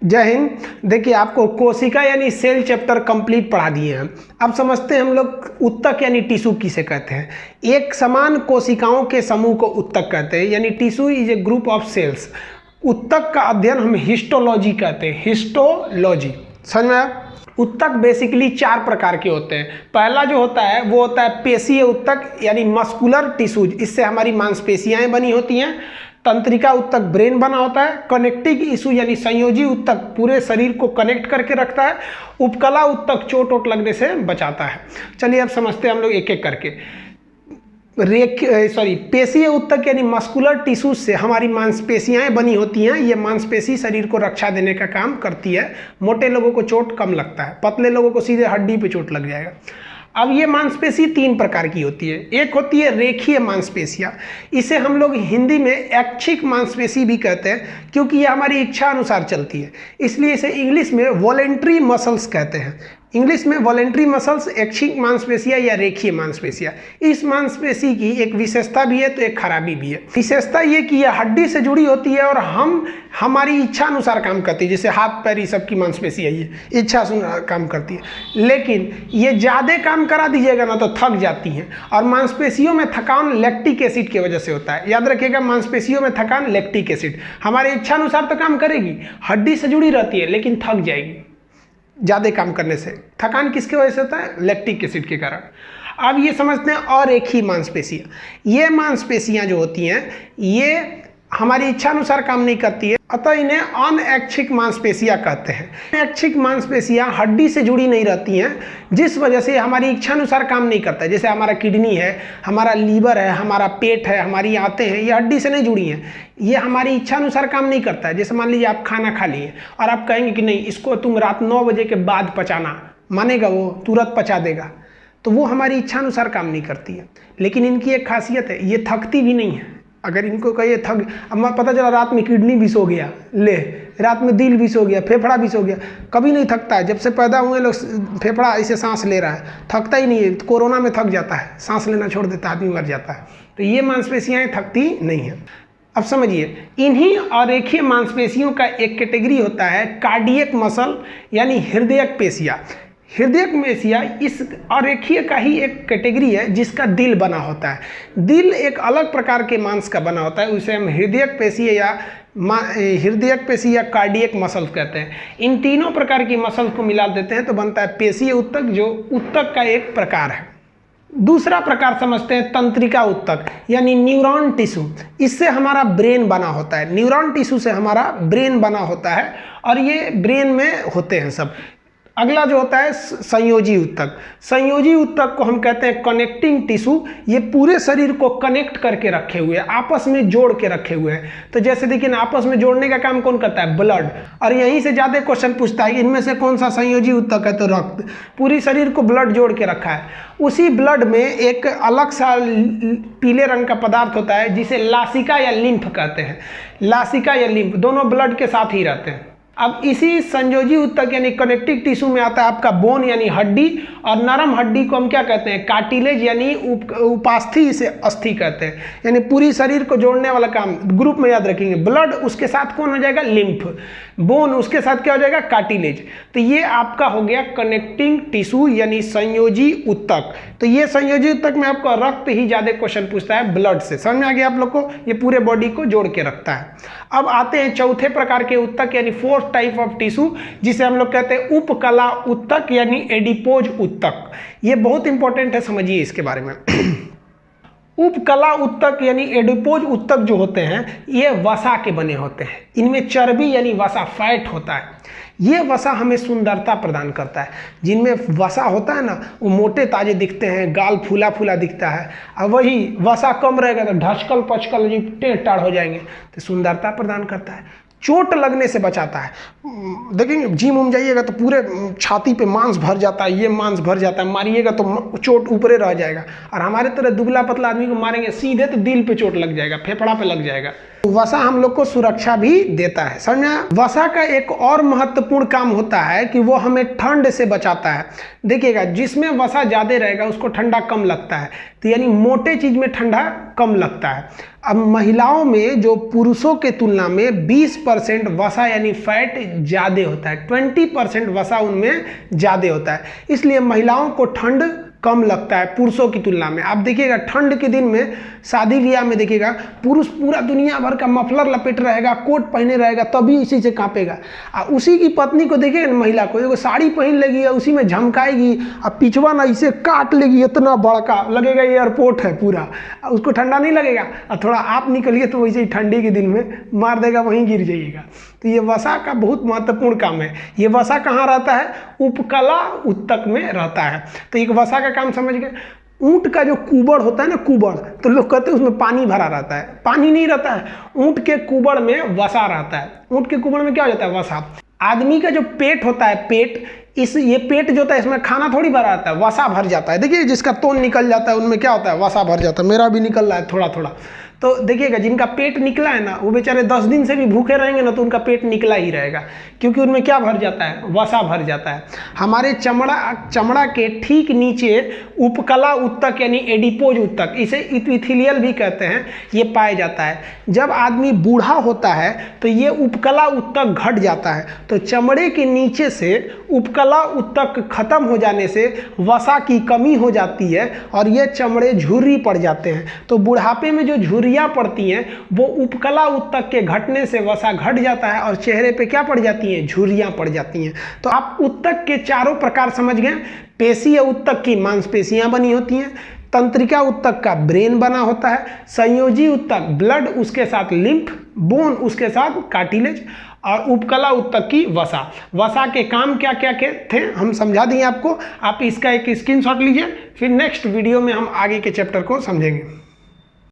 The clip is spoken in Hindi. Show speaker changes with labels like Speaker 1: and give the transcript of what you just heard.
Speaker 1: जय हिंद। देखिए, आपको कोशिका यानी सेल चैप्टर कंप्लीट पढ़ा दिए हैं। अब समझते हैं हम लोग उत्तक यानी टिश्यू किसे कहते हैं। एक समान कोशिकाओं के समूह को उत्तक कहते हैं, यानी tissue is a group of cells. उत्तक का अध्ययन हम हिस्टोलॉजी कहते हैं, हिस्टोलॉजी। समझ में आया? उत्तक बेसिकली 4 प्रकार के होते हैं। पहला जो होता है वो होता है पेशीय उत्तक यानी मस्कुलर टिश्यूज, इससे हमारी मांसपेशियां बनी होती हैं। तंत्रिका उत्तक ब्रेन बना होता है। कनेक्टिव टिश्यू यानी संयोजी उत्तक पूरे शरीर को कनेक्ट करके रखता है। उपकला उत्तक चोट वोट लगने से बचाता है। चलिए अब समझते हैं हम लोग एक एक करके। पेशीय उत्तक यानी मस्कुलर टिश्यू से हमारी मांसपेशियां बनी होती हैं। ये मांसपेशी शरीर को रक्षा देने का काम करती है। मोटे लोगों को चोट कम लगता है, पतले लोगों को सीधे हड्डी पे चोट लग जाएगा। अब ये मांसपेशी 3 प्रकार की होती है। एक होती है रेखीय मांसपेशियां, इसे हम लोग हिंदी में ऐच्छिक मांसपेशी भी कहते हैं, क्योंकि ये हमारी इच्छा अनुसार चलती है, इसलिए इसे इंग्लिश में वॉलेंट्री मसल्स कहते हैं। इंग्लिश में वॉलेंट्री मसल्स, ऐच्छिक मांसपेशियां या रेखीय मांसपेशियां। इस मांसपेशी की एक विशेषता भी है तो एक खराबी भी है। विशेषता ये कि यह हड्डी से जुड़ी होती है और हमारी इच्छा अनुसार काम करती है। जैसे हाथ पैर, ये सबकी मांसपेशी है, ये इच्छा अनुसार काम करती है। लेकिन ये ज़्यादा काम करा दीजिएगा ना तो थक जाती हैं, और मांसपेशियों में थकान लैक्टिक एसिड की वजह से होता है। याद रखिएगा, मांसपेशियों में थकान लैक्टिक एसिड। हमारी इच्छा अनुसार तो काम करेगी, हड्डी से जुड़ी रहती है लेकिन थक जाएगी ज़्यादा काम करने से। थकान किसके वजह से होता है? लैक्टिक एसिड के कारण। अब ये समझते हैं अरेखीय मांसपेशियाँ। ये मांसपेशियाँ जो होती हैं ये हमारी इच्छा अनुसार काम नहीं करती है, अतः इन्हें अनऐच्छिक मांसपेशियाँ कहते हैं। अनऐच्छिक मांसपेशियाँ हड्डी से जुड़ी नहीं रहती हैं, जिस वजह से हमारी इच्छा अनुसार काम नहीं करता है। जैसे हमारा किडनी है, हमारा लीवर है, हमारा पेट है, हमारी आंतें हैं, ये हड्डी से नहीं जुड़ी हैं। ये हमारी इच्छा अनुसार काम नहीं करता है। जैसे मान लीजिए आप खाना खा लिए और आप कहेंगे कि नहीं, इसको तुम रात 9 बजे के बाद पचाना, मानेगा वो, तुरंत पचा देगा। तो वो हमारी इच्छा अनुसार काम नहीं करती है। लेकिन इनकी एक खासियत है, ये थकती भी नहीं है। अगर इनको कहिए थक, अब पता चला रात में किडनी भी सो गया, ले रात में दिल भी सो गया, फेफड़ा भी सो गया, कभी नहीं थकता है। जब से पैदा हुए लोग फेफड़ा ऐसे सांस ले रहा है, थकता ही नहीं है। कोरोना में थक जाता है, सांस लेना छोड़ देता है, आदमी मर जाता है। तो ये मांसपेशियाँ थकती नहीं है। अब समझिए, इन्हीं अरेखीय मांसपेशियों का एक कैटेगरी होता है कार्डियक मसल यानी हृदयक पेशियाँ। हृदयक पेशियाँ इस अरेखीय का ही एक कैटेगरी है जिसका दिल बना होता है। दिल एक अलग प्रकार के मांस का बना होता है, उसे हम हृदयक पेशी या कार्डियक मसल कहते हैं। इन तीनों प्रकार की मसल को मिला देते हैं तो बनता है पेशीय उत्तक, जो उत्तक का एक प्रकार है। दूसरा प्रकार समझते हैं तंत्रिका उत्तक यानी न्यूरॉन टिश्यू। इससे हमारा ब्रेन बना होता है। न्यूरॉन टिश्यू से हमारा ब्रेन बना होता है और ये ब्रेन में होते हैं सब। अगला जो होता है संयोजी उत्तक। संयोजी उत्तक को हम कहते हैं कनेक्टिंग टिश्यू। ये पूरे शरीर को कनेक्ट करके रखे हुए हैं, आपस में जोड़ के रखे हुए हैं। तो जैसे देखिए, आपस में जोड़ने का काम कौन करता है? ब्लड। और यहीं से ज़्यादा क्वेश्चन पूछता है इनमें से कौन सा संयोजी उत्तक है? तो रक्त। पूरी शरीर को ब्लड जोड़ के रखा है। उसी ब्लड में एक अलग सा पीले रंग का पदार्थ होता है जिसे लासिका या लिम्फ कहते हैं। लासिका या लिम्फ दोनों ब्लड के साथ ही रहते हैं। अब इसी संयोजी उत्तक यानी कनेक्टिव टिश्यू में आता है आपका बोन यानी हड्डी, और नरम हड्डी को हम क्या कहते हैं? कार्टिलेज यानी उपास्थि से अस्थि कहते हैं। यानी पूरी शरीर को जोड़ने वाला काम ग्रुप में याद रखेंगे। ब्लड, उसके साथ कौन हो जाएगा? लिम्फ। बोन, उसके साथ क्या हो जाएगा? कार्टिलेज। तो ये आपका हो गया कनेक्टिंग टिश्यू यानी संयोजी उत्तक। तो ये संयोजी उत्तक में आपको रक्त ही ज्यादा क्वेश्चन पूछता है, ब्लड से। समझ में आ गया आप लोग को? ये पूरे बॉडी को जोड़ के रखता है। अब आते हैं चौथे प्रकार के उत्तक यानी 4th टाइप ऑफ टिश्यू, जिसे हम लोग कहते हैं उपकला उत्तक यानी एडिपोज उत्तक। ये बहुत इंपॉर्टेंट है, समझिए इसके बारे में। उपकला उत्तक यानी एडिपोज उत्तक जो होते हैं ये वसा के बने होते हैं। इनमें चर्बी यानी वसा, फैट होता है। ये वसा हमें सुंदरता प्रदान करता है। जिनमें वसा होता है ना, वो मोटे ताजे दिखते हैं, गाल फूला फूला दिखता है। और वही वसा कम रहेगा तो ढसकल पचकल टेढ़ टाढ़ हो जाएंगे। तो सुंदरता प्रदान करता है, चोट लगने से बचाता है। देखेंगे जिम उम जाइएगा तो पूरे छाती पे मांस भर जाता है, ये मांस भर जाता है, मारिएगा तो चोट ऊपरे रह जाएगा। और हमारे तरह दुबला पतला आदमी को मारेंगे सीधे तो दिल पे चोट लग जाएगा, फेफड़ा पे लग जाएगा। वसा हम लोग को सुरक्षा भी देता है। समझ में? वसा का एक और महत्वपूर्ण काम होता है कि वो हमें ठंड से बचाता है। देखिएगा, जिसमें वसा ज़्यादा रहेगा उसको ठंडा कम लगता है। तो यानी मोटे चीज में ठंडा कम लगता है। अब महिलाओं में जो पुरुषों के तुलना में 20% वसा यानी फैट ज़्यादा होता है, 20% वसा उनमें ज़्यादा होता है, इसलिए महिलाओं को ठंड कम लगता है पुरुषों की तुलना में। आप देखिएगा ठंड के दिन में शादी ब्याह में देखिएगा पुरुष पूरा दुनिया भर का मफलर लपेट रहेगा, कोट पहने रहेगा, तभी इसी से कांपेगा। और उसी की पत्नी को देखिएगा ना, महिला को एगो साड़ी पहन लेगी और उसी में झमकाएगी और पिछवा ना इसे काट लेगी, इतना बड़का लगेगा एयरपोर्ट है पूरा, उसको ठंडा नहीं लगेगा। और थोड़ा आप निकलिए तो वैसे ही ठंडी के दिन में मार देगा, वहीं गिर जाइएगा। तो ये वसा का बहुत महत्वपूर्ण काम है। ये वसा कहाँ रहता है? उपकला उत्तक में रहता है। तो एक वसा का काम समझ गए। ऊंट का जो कुबड़ होता है ना, कुबड़, तो लोग कहते हैं उसमें पानी भरा रहता है, पानी नहीं रहता है। ऊंट के कुबड़ में वसा रहता है। ऊंट के कुबड़ में क्या हो जाता है? वसा। आदमी का जो पेट होता है, पेट, ये पेट जो होता है इसमें खाना थोड़ी भरा रहता है, वसा भर जाता है। देखिए जिसका तोन निकल जाता है उनमें क्या होता है? वसा भर जाता है। मेरा भी निकल रहा है थोड़ा थोड़ा। तो देखिएगा जिनका पेट निकला है ना, वो बेचारे 10 दिन से भी भूखे रहेंगे ना तो उनका पेट निकला ही रहेगा, क्योंकि उनमें क्या भर जाता है? वसा भर जाता है। हमारे चमड़ा के ठीक नीचे उपकला उत्तक यानी एडिपोज उत्तक, इसे इपिथेलियल भी कहते हैं, ये पाया जाता है। जब आदमी बूढ़ा होता है तो ये उपकला उत्तक घट जाता है। तो चमड़े के नीचे से उपकला उत्तक खत्म हो जाने से वसा की कमी हो जाती है और ये चमड़े झुर्री पड़ जाते हैं। तो बुढ़ापे में जो झुर्रियाँ पड़ती हैं वो उपकला उत्तक के घटने से वसा घट जाता है और चेहरे पे क्या पड़ जाती हैं? झुर्रियाँ पड़ जाती हैं। तो आप उत्तक के चारों प्रकार समझ गए। पेशीय उत्तक की मांसपेशियाँ बनी होती हैं, तंत्रिका उत्तक का ब्रेन बना होता है, संयोजी उत्तक ब्लड, उसके साथ लिम्फ, बोन, उसके साथ कार्टिलेज, और उपकला उत्तक की वसा। वसा के काम क्या क्या थे हम समझा दिए आपको। आप इसका एक स्क्रीनशॉट लीजिए, फिर नेक्स्ट वीडियो में हम आगे के चैप्टर को समझेंगे।